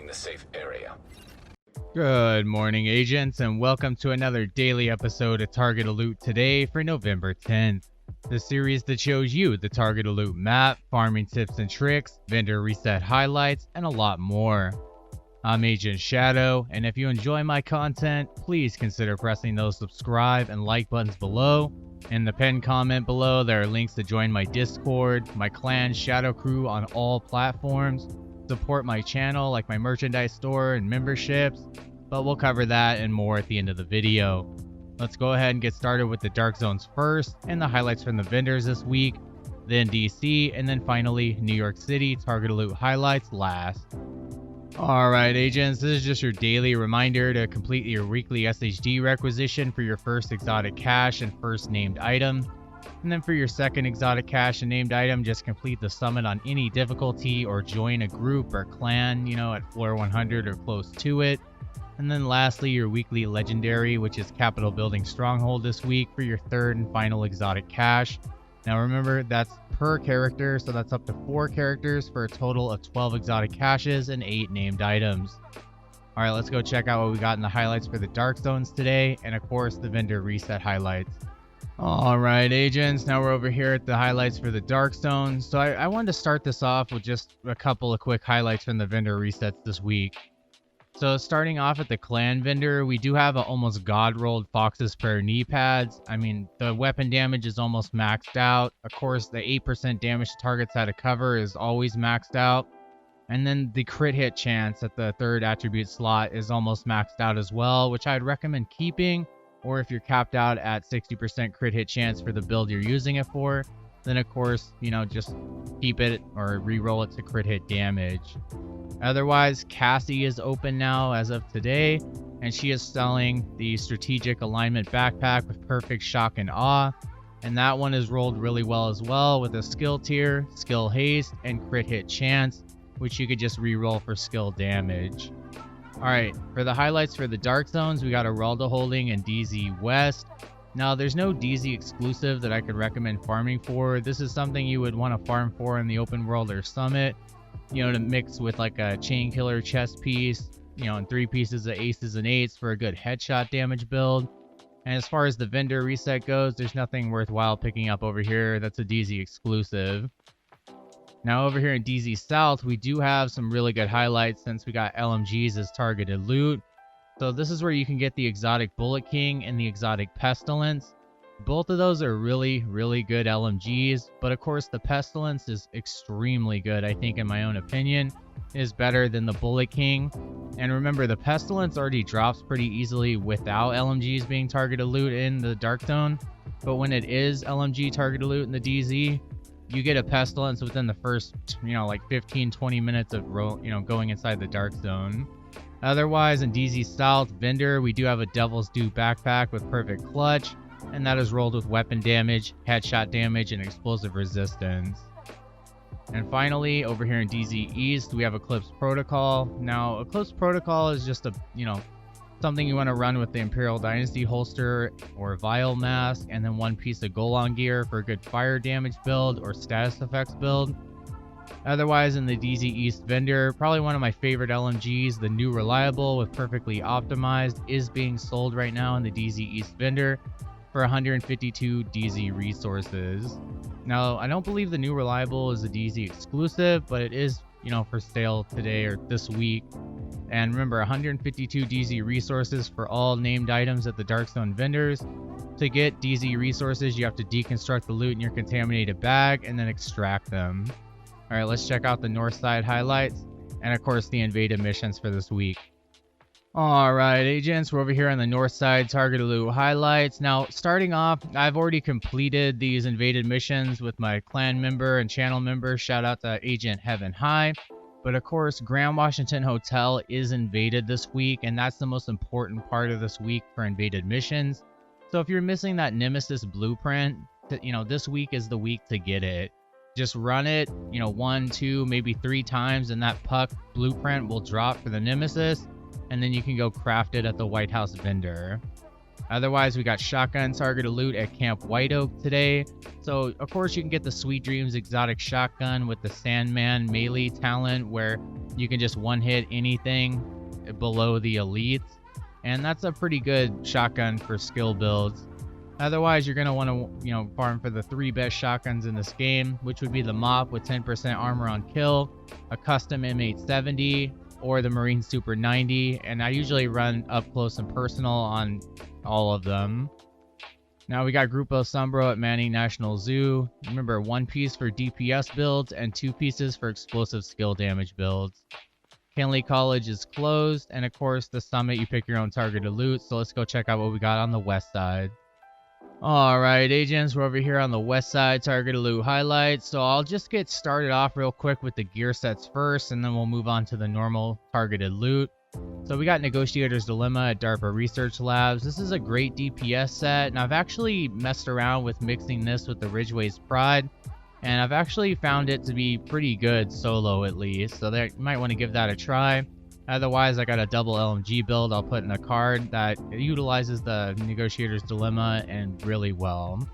the safe area. Good morning, agents, and welcome to another daily episode of Target Loot today for November 10th. The series that shows you the Target Loot map, farming tips and tricks, vendor reset highlights, and a lot more. I'm Agent Shadow, and if you enjoy my content, please consider pressing those subscribe and like buttons below. In the pinned comment below, there are links to join my Discord, my clan Shadow Crew on all platforms, support my channel like my merchandise store and memberships, but we'll cover that and more at the end of the video. Let's go ahead and get started with the Dark Zones first, and the highlights from the vendors this week, then DC, and then finally New York City Target Loot highlights last. Alright agents, this is just your daily reminder to complete your weekly SHD requisition for your first exotic cache and first named item. And then for your second exotic cache and named item, just complete the summit on any difficulty or join a group or clan, at floor 100 or close to it. And then lastly, your weekly legendary, which is Capitol Building Stronghold this week for your third and final exotic cache. Now remember, that's per character, so that's up to 4 characters for a total of 12 exotic caches and 8 named items. Alright, let's go check out what we got in the highlights for the Dark Zones today, and of course the vendor reset highlights. Alright agents, now we're over here at the highlights for the Dark Zones. So I wanted to start this off with just a couple of quick highlights from the vendor resets this week. So starting off at the clan vendor, we do have a almost god rolled Fox's Prayer knee pads. I mean, the weapon damage is almost maxed out. Of course, the 8% damage to targets at a cover is always maxed out. And then the crit hit chance at the third attribute slot is almost maxed out as well, which I'd recommend keeping. Or if you're capped out at 60% crit hit chance for the build you're using it for, then of course, just keep it or re-roll it to crit hit damage. Otherwise, Cassie is open now as of today, and she is selling the Strategic Alignment Backpack with Perfect Shock and Awe, and that one is rolled really well as well with a skill tier, skill haste, and crit hit chance, which you could just re-roll for skill damage. Alright, for the highlights for the Dark Zones, we got Aralda Holding and DZ West. Now, there's no DZ exclusive that I could recommend farming for. This is something you would want to farm for in the open world or summit, to mix with like a chain killer chest piece, and 3 pieces of aces and 8s for a good headshot damage build. And as far as the vendor reset goes, there's nothing worthwhile picking up over here that's a DZ exclusive. Now over here in DZ South, we do have some really good highlights since we got LMGs as targeted loot. So this is where you can get the exotic Bullet King and the exotic Pestilence. Both of those are really, really good LMGs, but of course the Pestilence is extremely good, I think in my own opinion, is better than the Bullet King. And remember, the Pestilence already drops pretty easily without LMGs being targeted loot in the Dark Zone, but when it is LMG targeted loot in the DZ, you get a Pestilence within the first, like 15-20 minutes of going inside the Dark Zone. Otherwise, in DZ South vendor, we do have a Devil's Due backpack with Perfect Clutch, and that is rolled with weapon damage, headshot damage, and explosive resistance. And finally, over here in DZ East, we have Eclipse Protocol. Now, Eclipse Protocol is just a, something you want to run with the Imperial Dynasty holster or Vial Mask, and then 1 piece of Golan gear for a good fire damage build or status effects build. Otherwise, in the DZ East vendor, probably one of my favorite LMGs, the New Reliable with Perfectly Optimized, is being sold right now in the DZ East vendor for 152 DZ resources. Now, I don't believe the New Reliable is a DZ exclusive, but it is, for sale today or this week. And remember, 152 DZ resources for all named items at the Dark Zone vendors. To get DZ resources, you have to deconstruct the loot in your contaminated bag and then extract them. Alright, let's check out the North Side highlights, and of course the invaded missions for this week. Alright agents, we're over here on the North Side targeted loot highlights. Now, starting off, I've already completed these invaded missions with my clan member and channel member. Shout out to Agent Heaven High. But of course, Grand Washington Hotel is invaded this week, and that's the most important part of this week for invaded missions. So if you're missing that Nemesis blueprint, this week is the week to get it. Just run it, 1, 2, maybe 3 times, and that puck blueprint will drop for the Nemesis, and then you can go craft it at the White House vendor. Otherwise, we got shotgun targeted loot at Camp White Oak today. So, of course, you can get the Sweet Dreams exotic shotgun with the Sandman melee talent where you can just one-hit anything below the elites. And that's a pretty good shotgun for skill builds. Otherwise, you're going to want to, farm for the 3 best shotguns in this game, which would be the Mop with 10% armor on kill, a custom M870, or the Marine Super 90, and I usually run up close and personal on all of them. Now we got Grupo Sombro at Manning National Zoo. Remember, 1 piece for DPS builds and 2 pieces for explosive skill damage builds. Kenley College is closed, and of course the summit, you pick your own targeted loot, so let's go check out what we got on the west side. Alright agents, we're over here on the west side, targeted loot highlights. So I'll just get started off real quick with the gear sets first, and then we'll move on to the normal targeted loot. So we got Negotiator's Dilemma at DARPA Research Labs. This is a great DPS set, and I've actually messed around with mixing this with the Ridgeway's Pride, and I've actually found it to be pretty good solo at least, so you might want to give that a try. Otherwise, I got a double LMG build I'll put in a card that utilizes the Negotiator's Dilemma and really well.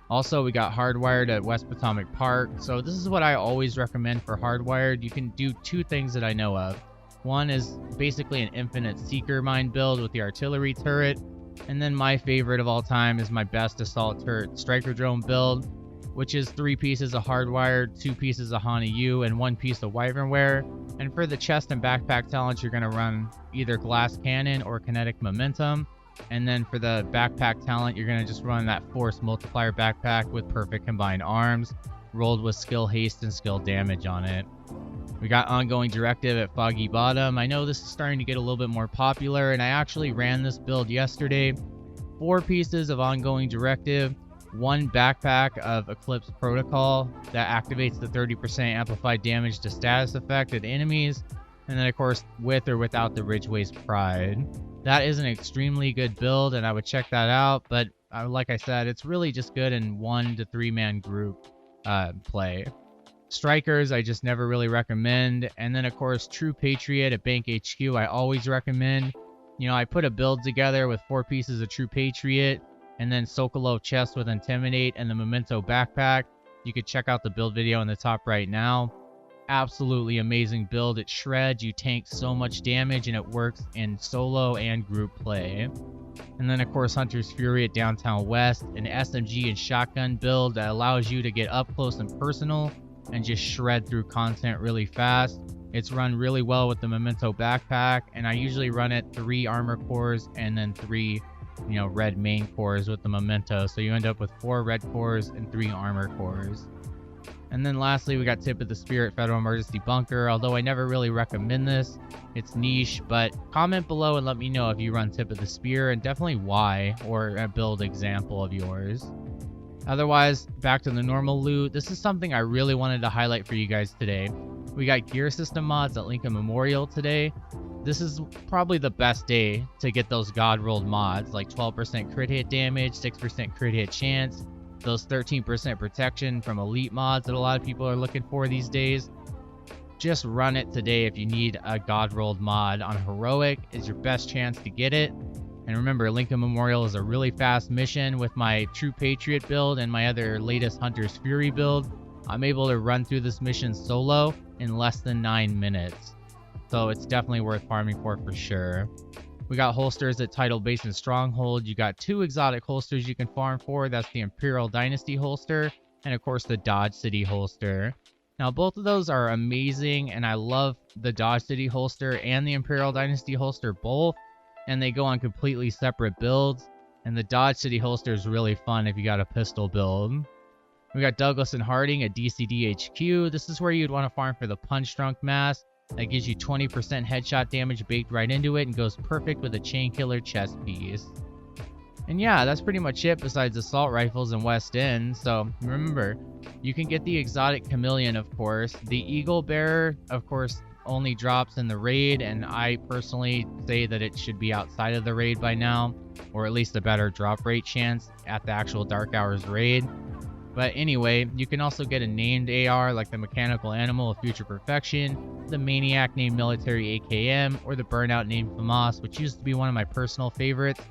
Also, we got Hardwired at West Potomac Park. So this is what I always recommend for Hardwired. You can do 2 things that I know of. One is basically an infinite Seeker Mine build with the artillery turret. And then my favorite of all time is my best assault turret striker drone build, which is 3 pieces of Hardwired, 2 pieces of Hana U, and 1 piece of Wyvernware. And for the chest and backpack talents, you're going to run either Glass Cannon or Kinetic Momentum. And then for the backpack talent, you're going to just run that Force Multiplier backpack with Perfect Combined Arms, rolled with Skill Haste and Skill Damage on it. We got Ongoing Directive at Foggy Bottom. I know this is starting to get a little bit more popular, and I actually ran this build yesterday. 4 pieces of Ongoing Directive, 1 backpack of Eclipse Protocol that activates the 30% amplified damage to status effect at enemies, and then of course with or without the Ridgeway's Pride. That is an extremely good build, and I would check that out, but like I said, it's really just good in 1 to 3 man group play. Strikers I just never really recommend, and then of course True Patriot at Bank HQ I always recommend. I put a build together with 4 pieces of True Patriot, and then Sokolov chest with Intimidate and the Memento backpack. You could check out the build video in the top right now. Absolutely amazing build. It shreds, you tank so much damage, and it works in solo and group play. And then of course Hunter's Fury at Downtown West, an SMG and shotgun build that allows you to get up close and personal and just shred through content really fast. It's run really well with the Memento backpack, and I usually run it 3 armor cores and then 3 red main cores with the Memento, so you end up with 4 red cores and 3 armor cores. And then lastly, we got Tip of the Spear Federal Emergency Bunker. Although I never really recommend this, it's niche, but comment below and let me know if you run Tip of the Spear, and definitely why, or a build example of yours. Otherwise, back to the normal loot. This is something I really wanted to highlight for you guys today. We got gear system mods at Lincoln Memorial today. This is probably the best day to get those god rolled mods, like 12% crit hit damage, 6% crit hit chance, those 13% protection from elite mods that a lot of people are looking for these days. Just run it today if you need a god rolled mod on Heroic. Is your best chance to get it. And remember, Lincoln Memorial is a really fast mission. With my True Patriot build and my other latest Hunter's Fury build, I'm able to run through this mission solo in less than 9 minutes. So it's definitely worth farming for sure. We got holsters at Tidal Basin Stronghold. You got 2 exotic holsters you can farm for. That's the Imperial Dynasty holster and of course the Dodge City holster. Now both of those are amazing, and I love the Dodge City holster and the Imperial Dynasty holster both, and they go on completely separate builds. And the Dodge City holster is really fun if you got a pistol build. We got Douglas and Harding at DCD HQ. This is where you'd want to farm for the Punch Drunk Mask. That gives you 20% headshot damage baked right into it and goes perfect with a Chain Killer chest piece. And yeah, that's pretty much it besides assault rifles and West End. So remember, you can get the exotic Chameleon, of course. The Eagle Bearer, of course, only drops in the raid, and I personally say that it should be outside of the raid by now, or at least a better drop rate chance at the actual Dark Hours raid. But anyway, you can also get a named AR like the Mechanical Animal of Future Perfection, the Maniac named Military AKM, or the Burnout named FAMAS, which used to be one of my personal favorites.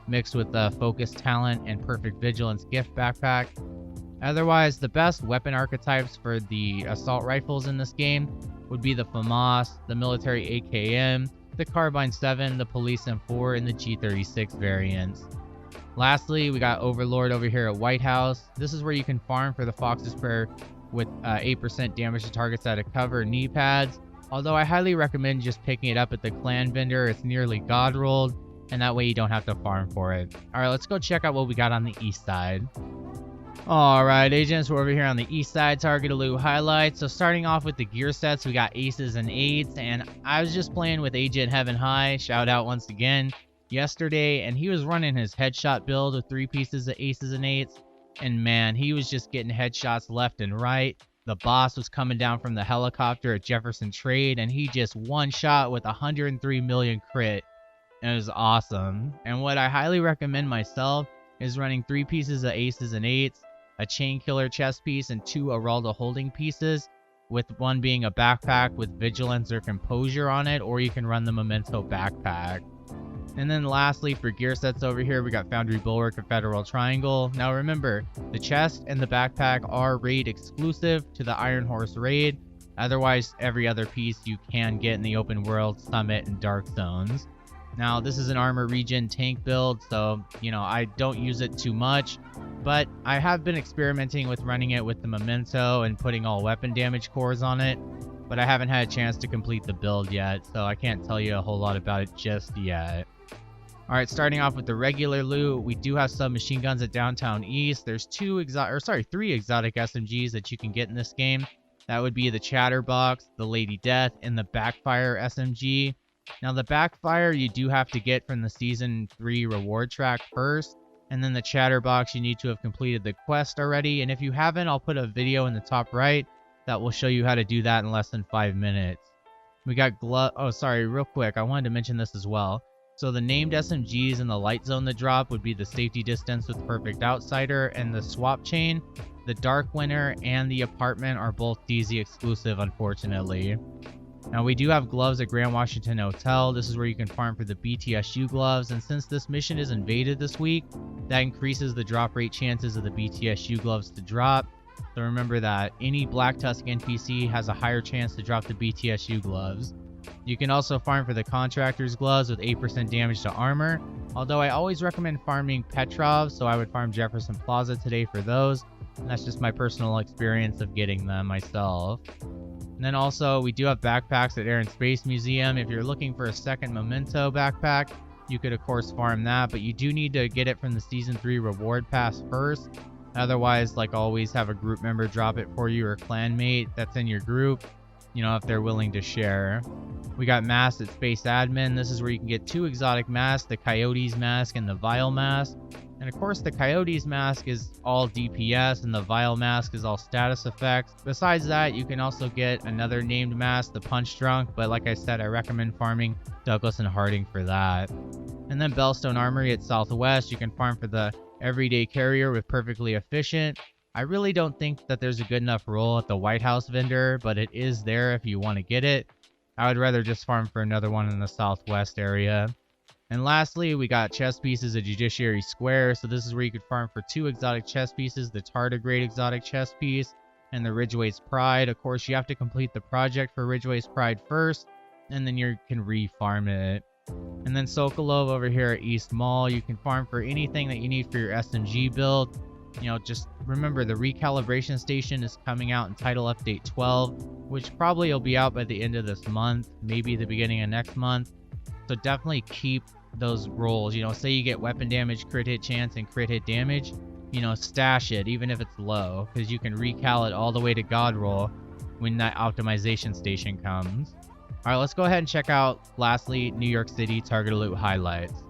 mixed with the Focus Talent and Perfect Vigilance gift backpack. Otherwise, the best weapon archetypes for the assault rifles in this game would be the FAMAS, the military AKM, the Carbine 7, the Police M4, and the G36 variants. Lastly, we got Overlord over here at White House. This is where you can farm for the Fox's Prayer with 8% damage to targets out of cover knee pads. Although I highly recommend just picking it up at the clan vendor. It's nearly god rolled, and that way you don't have to farm for it. Alright, let's go check out what we got on the east side. Alright, agents, we're over here on the east side, target loot highlights. So starting off with the gear sets, we got aces and eights, and I was just playing with Agent Heaven High, shout out once again, yesterday, and he was running his headshot build with 3 pieces of aces and eights, and man, he was just getting headshots left and right. The boss was coming down from the helicopter at Jefferson Trade, and he just one shot with 103 million crit. And it was awesome. And what I highly recommend myself is running 3 pieces of aces and eights, a chain killer chest piece, and 2 Araldo holding pieces, with one being a backpack with vigilance or composure on it, or you can run the memento backpack. And then lastly, for gear sets over here, we got Foundry Bulwark and Federal Triangle. Now remember, the chest and the backpack are raid exclusive to the Iron Horse raid. Otherwise, every other piece you can get in the open world, summit, and dark zones. Now, this is an armor regen tank build, so, I don't use it too much, but I have been experimenting with running it with the memento and putting all weapon damage cores on it, but I haven't had a chance to complete the build yet, so I can't tell you a whole lot about it just yet. Alright, starting off with the regular loot, we do have submachine guns at Downtown East. There's 3 exotic SMGs that you can get in this game. That would be the Chatterbox, the Lady Death, and the Backfire SMG. Now, the Backfire you do have to get from the Season 3 reward track first, and then the Chatterbox you need to have completed the quest already, and if you haven't, I'll put a video in the top right that will show you how to do that in less than 5 minutes. We got real quick, I wanted to mention this as well. So the named SMGs in the light zone that drop would be the Safety Distance with Perfect Outsider and the Swap Chain. The Dark Winter and the Apartment are both DZ exclusive, unfortunately. Now, we do have gloves at Grand Washington Hotel. This is where you can farm for the BTSU gloves, and since this mission is invaded this week, that increases the drop rate chances of the BTSU gloves to drop. So remember that any Black Tusk NPC has a higher chance to drop the BTSU gloves. You can also farm for the Contractor's gloves with 8% damage to armor, although I always recommend farming Petrov, so I would farm Jefferson Plaza today for those, and that's just my personal experience of getting them myself. And then also, we do have backpacks at Air and Space Museum. If you're looking for a second memento backpack, you could of course farm that, but you do need to get it from the Season 3 reward pass first. Otherwise, like always, have a group member drop it for you or clanmate that's in your group, if they're willing to share. We got masks at Space Admin. This is where you can get 2 exotic masks, the Coyotes mask and the Vile mask. And of course, the Coyotes mask is all DPS and the Vile mask is all status effects. Besides that, you can also get another named mask, the Punch Drunk, but like I said, I recommend farming Douglas and Harding for that. And then Bellstone Armory at Southwest, you can farm for the Everyday Carrier with Perfectly Efficient. I really don't think that there's a good enough role at the White House vendor, but it is there if you want to get it. I would rather just farm for another one in the Southwest area. And lastly, we got chess pieces at Judiciary Square. So this is where you could farm for 2 exotic chess pieces, the Tardigrade exotic chess piece and the Ridgeway's Pride. Of course, you have to complete the project for Ridgeway's Pride first, and then you can re-farm it. And then Sokolov over here at East Mall, you can farm for anything that you need for your SMG build. Just remember the recalibration station is coming out in Title Update 12, which probably will be out by the end of this month, maybe the beginning of next month. So definitely keep those rolls. Say you get weapon damage, crit hit chance, and crit hit damage, stash it even if it's low, because you can recal it all the way to God roll when that optimization station comes. Alright, let's go ahead and check out, lastly, New York City target loot highlights.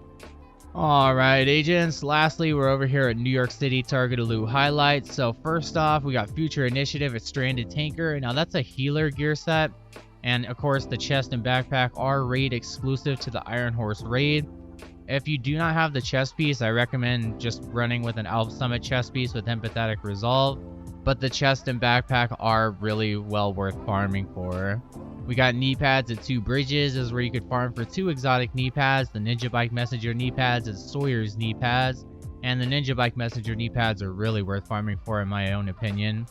Alright, agents, lastly, we're over here at New York City target loot highlights. So first off, we got Future Initiative at Stranded Tanker. Now that's a healer gear set, and of course the chest and backpack are raid exclusive to the Iron Horse raid. If you do not have the chest piece, I recommend just running with an Alp Summit chest piece with Empathetic Resolve, but the chest and backpack are really well worth farming for. We got knee pads at 2 bridges. This is where you could farm for 2 exotic knee pads. The Ninja Bike Messenger knee pads is Sawyer's knee pads. And the Ninja Bike Messenger knee pads are really worth farming for in my own opinion.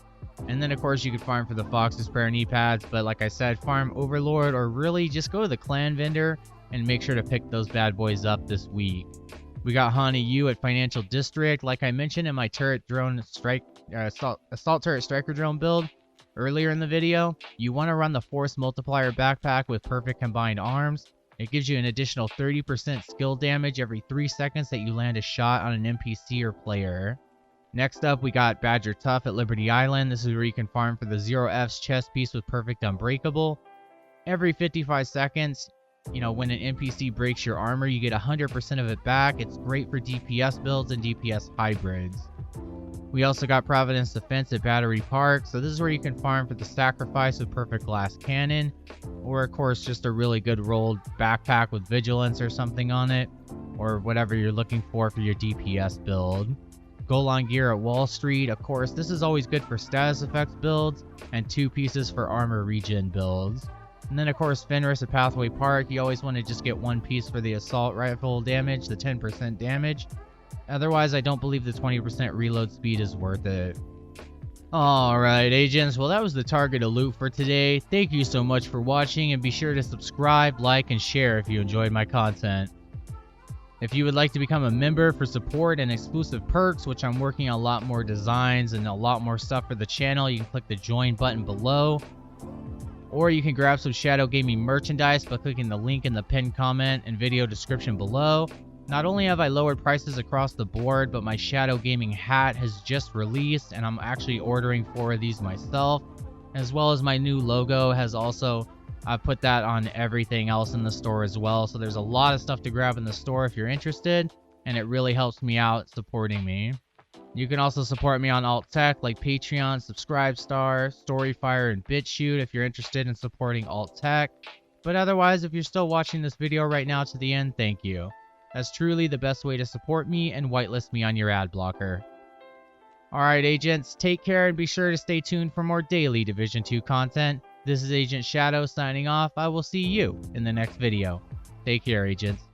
And then of course you could farm for the Fox's Prayer knee pads. But like I said, farm Overlord or really just go to the clan vendor and make sure to pick those bad boys up this week. We got Hani Yu at Financial District. Like I mentioned in my turret drone assault turret striker drone build earlier in the video, you want to run the Force Multiplier backpack with perfect combined arms. It gives you an additional 30% skill damage every 3 seconds that you land a shot on an NPC or player. Next up, we got Badger Tough at Liberty Island. This is where you can farm for the 0F's chest piece with perfect unbreakable. Every 55 seconds, when an NPC breaks your armor, you get 100% of it back. It's great for DPS builds and DPS hybrids. We also got Providence Defense at Battery Park. So this is where you can farm for the Sacrifice with Perfect Glass Cannon. Or of course, just a really good rolled backpack with Vigilance or something on it. Or whatever you're looking for your DPS build. Golan Gear at Wall Street. Of course, this is always good for status effects builds. And 2 pieces for armor regen builds. And then of course, Fenris at Pathway Park. You always want to just get 1 piece for the assault rifle damage, the 10% damage. Otherwise, I don't believe the 20% reload speed is worth it. Alright, agents. Well, that was the target of loot for today. Thank you so much for watching, and be sure to subscribe, like, and share if you enjoyed my content. If you would like to become a member for support and exclusive perks, which I'm working on a lot more designs and a lot more stuff for the channel, you can click the join button below. Or you can grab some Shadow Gaming merchandise by clicking the link in the pinned comment and video description below. Not only have I lowered prices across the board, but my Shadow Gaming hat has just released and I'm actually ordering 4 of these myself. As well as my new logo has also, I put that on everything else in the store as well. So there's a lot of stuff to grab in the store if you're interested, and it really helps me out supporting me. You can also support me on alt tech like Patreon, Subscribestar, Storyfire, and BitChute if you're interested in supporting alt tech. But otherwise, if you're still watching this video right now to the end, thank you. That's truly the best way to support me and whitelist me on your ad blocker. Alright agents, take care and be sure to stay tuned for more daily Division 2 content. This is Agent Shadow signing off. I will see you in the next video. Take care agents.